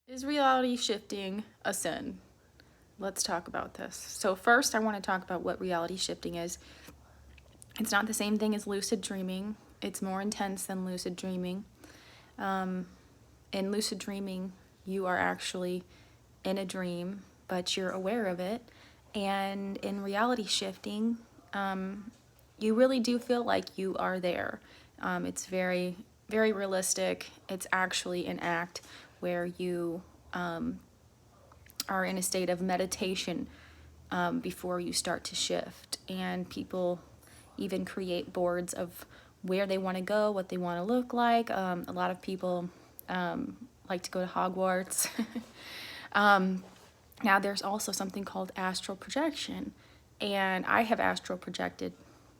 Is reality shifting a sin? Let's talk about this. So first, I want to talk about what reality shifting is. It's not the same thing as lucid dreaming. It's more intense than lucid dreaming. In lucid dreaming, you are actually in a dream, but you're aware of it. And in reality shifting, you really do feel like you are there. It's very, very realistic. It's actually an act where you are in a state of meditation before you start to shift. And people even create boards of where they want to go, what they want to look like. A lot of people like to go to Hogwarts. Now, there's also something called astral projection. And I have astral projected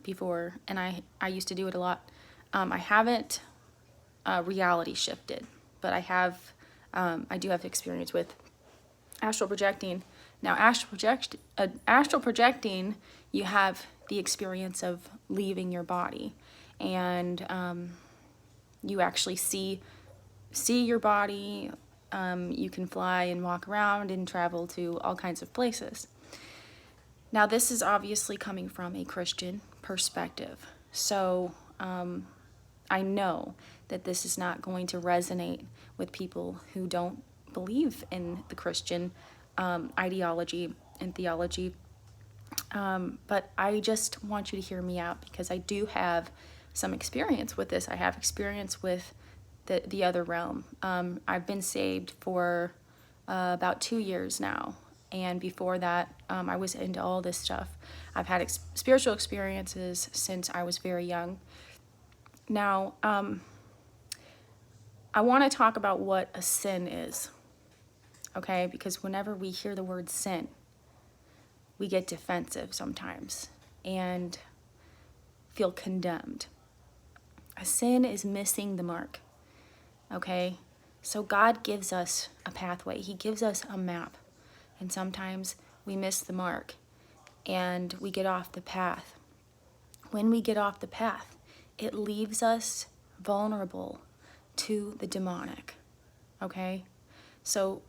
before, and I used to do it a lot. I haven't reality shifted, but I do have experience with astral projecting. Now, astral projecting, you have the experience of leaving your body, and you actually see your body. You can fly and walk around and travel to all kinds of places. Now, this is obviously coming from a Christian perspective, so I know that this is not going to resonate with people who don't believe in the Christian ideology and theology. But I just want you to hear me out because I do have some experience with this. I have experience with the other realm. I've been saved for about 2 years now. And before that, I was into all this stuff. I've had spiritual experiences since I was very young. Now, I want to talk about what a sin is, okay? Because whenever we hear the word sin, we get defensive sometimes and feel condemned. A sin is missing the mark, okay? So God gives us a pathway. He gives us a map. And sometimes we miss the mark and we get off the path. When we get off the path, it leaves us vulnerable to the demonic, okay? So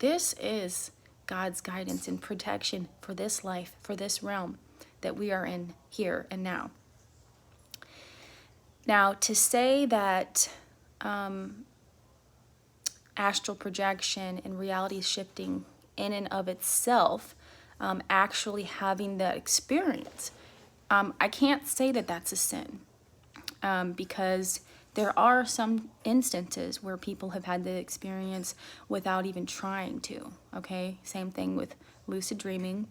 this is God's guidance and protection for this life, for this realm that we are in here and now. Now, to say that astral projection and reality shifting in and of itself, actually having that experience, I can't say that that's a sin because there are some instances where people have had the experience without even trying to, okay? Same thing with lucid dreaming.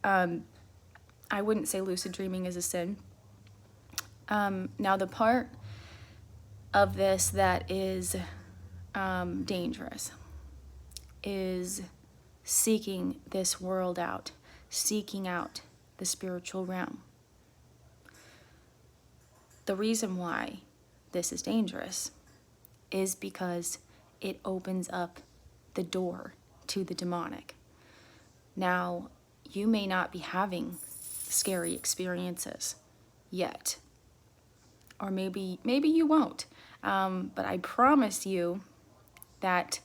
I wouldn't say lucid dreaming is a sin. Now, the part of this that is dangerous is seeking this world out, seeking out the spiritual realm. The reason why this is dangerous is because it opens up the door to the demonic. Now, you may not be having scary experiences yet, or maybe you won't, but I promise you that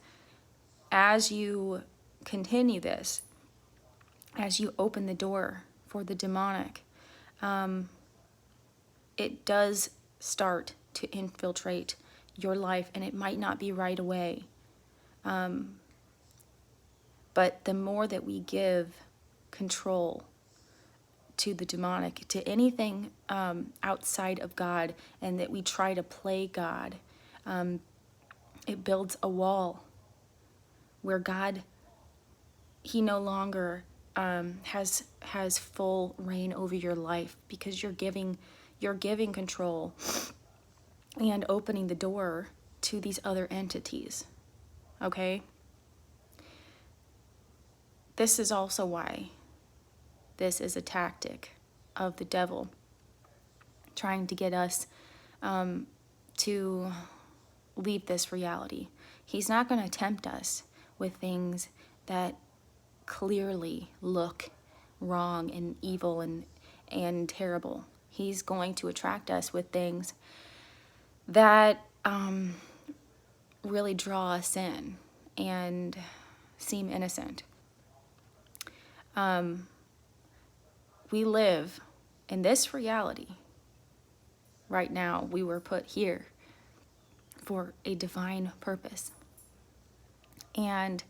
as you continue this, as you open the door for the demonic, it does start to infiltrate your life, and it might not be right away. But the more that we give control to the demonic, to anything outside of God, and that we try to play God, it builds a wall where God, He no longer has full reign over your life, because you're giving control and opening the door to these other entities, okay? This is also why this is a tactic of the devil, trying to get us to leave this reality. He's not going to tempt us with things that clearly look wrong and evil and terrible. He's going to attract us with things that really draw us in and seem innocent. We live in this reality right now. We were put here for a divine purpose. And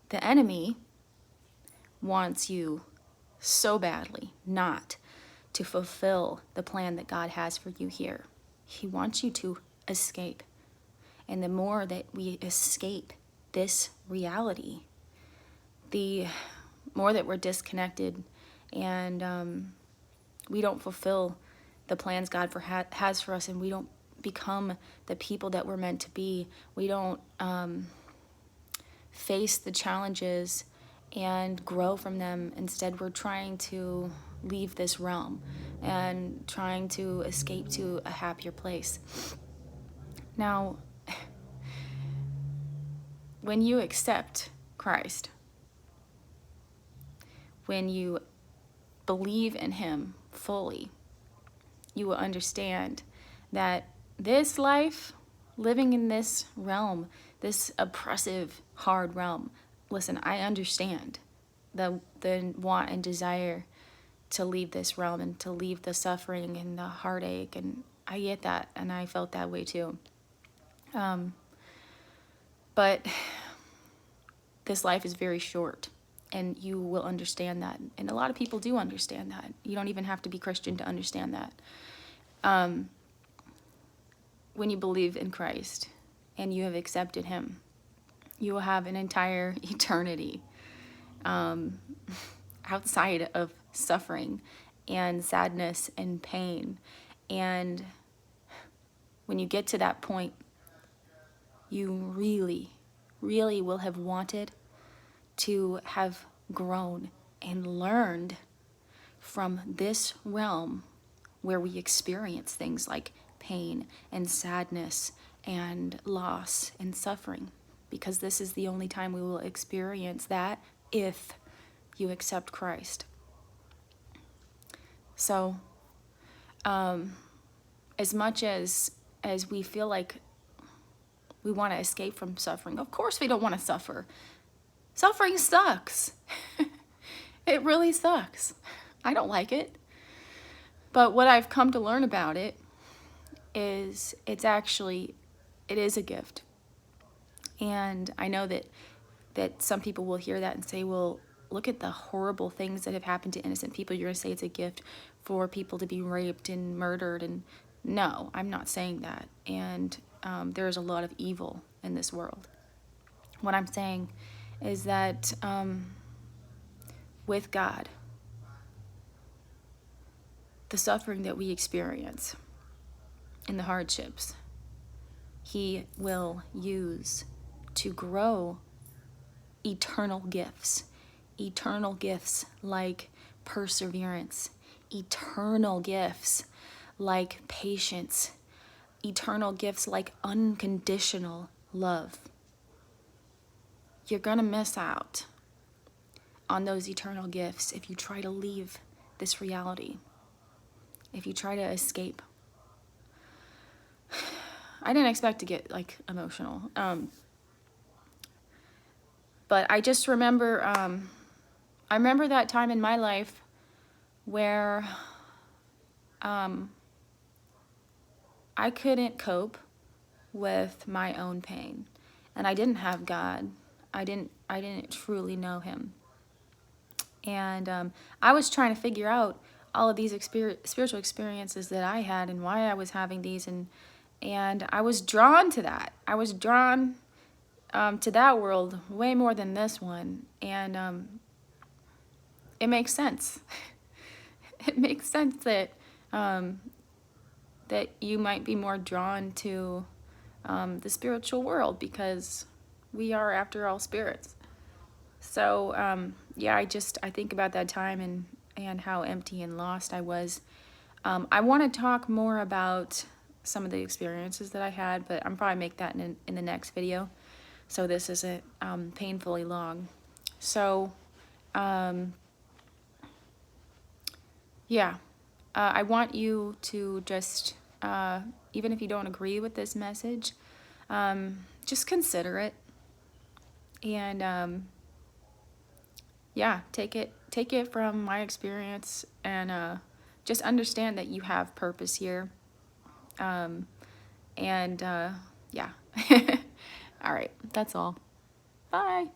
the enemy wants you so badly not to fulfill the plan that God has for you here. He wants you to escape. And the more that we escape this reality, the more that we're disconnected and we don't fulfill the plans God has for us, and we don't become the people that we're meant to be. We don't face the challenges and grow from them. Instead, we're trying to leave this realm and trying to escape to a happier place. Now, when you accept Christ, when you believe in Him fully, you will understand that this life, living in this realm, this oppressive, hard realm, listen, I understand the want and desire to leave this realm and to leave the suffering and the heartache, and I get that, and I felt that way too. But this life is very short, and you will understand that. And a lot of people do understand that. You don't even have to be Christian to understand that. When you believe in Christ and you have accepted Him, you will have an entire eternity outside of suffering and sadness and pain. And when you get to that point, you really, really will have wanted to have grown and learned from this realm where we experience things like pain and sadness and loss and suffering, because this is the only time we will experience that if you accept Christ. So, as much as we feel like we want to escape from suffering, of course we don't want to suffer. Suffering sucks. It really sucks. I don't like it. But what I've come to learn about it is it is a gift. And I know that some people will hear that and say, well, look at the horrible things that have happened to innocent people. You're going to say it's a gift for people to be raped and murdered. And no, I'm not saying that. And there's a lot of evil in this world. What I'm saying is that with God, the suffering that we experience and the hardships, He will use to grow eternal gifts like perseverance, eternal gifts like patience, eternal gifts like unconditional love. You're going to miss out on those eternal gifts if you try to leave this reality, if you try to escape. I didn't expect to get emotional, but I just remember, I remember that time in my life where I couldn't cope with my own pain, and I didn't have God. I didn't truly know Him, and I was trying to figure out all of these spiritual experiences that I had and why I was having these, and I was drawn to that. I was drawn to that world way more than this one, and it makes sense. It makes sense that that you might be more drawn to the spiritual world, because we are, after all, spirits. So yeah, I think about that time and how empty and lost I was. I want to talk more about some of the experiences that I had, but I'm probably make that in the next video, so this isn't painfully long. So yeah, I want you to just, even if you don't agree with this message, just consider it. And yeah, take it from my experience, and just understand that you have purpose here. And yeah. All right, that's all. Bye.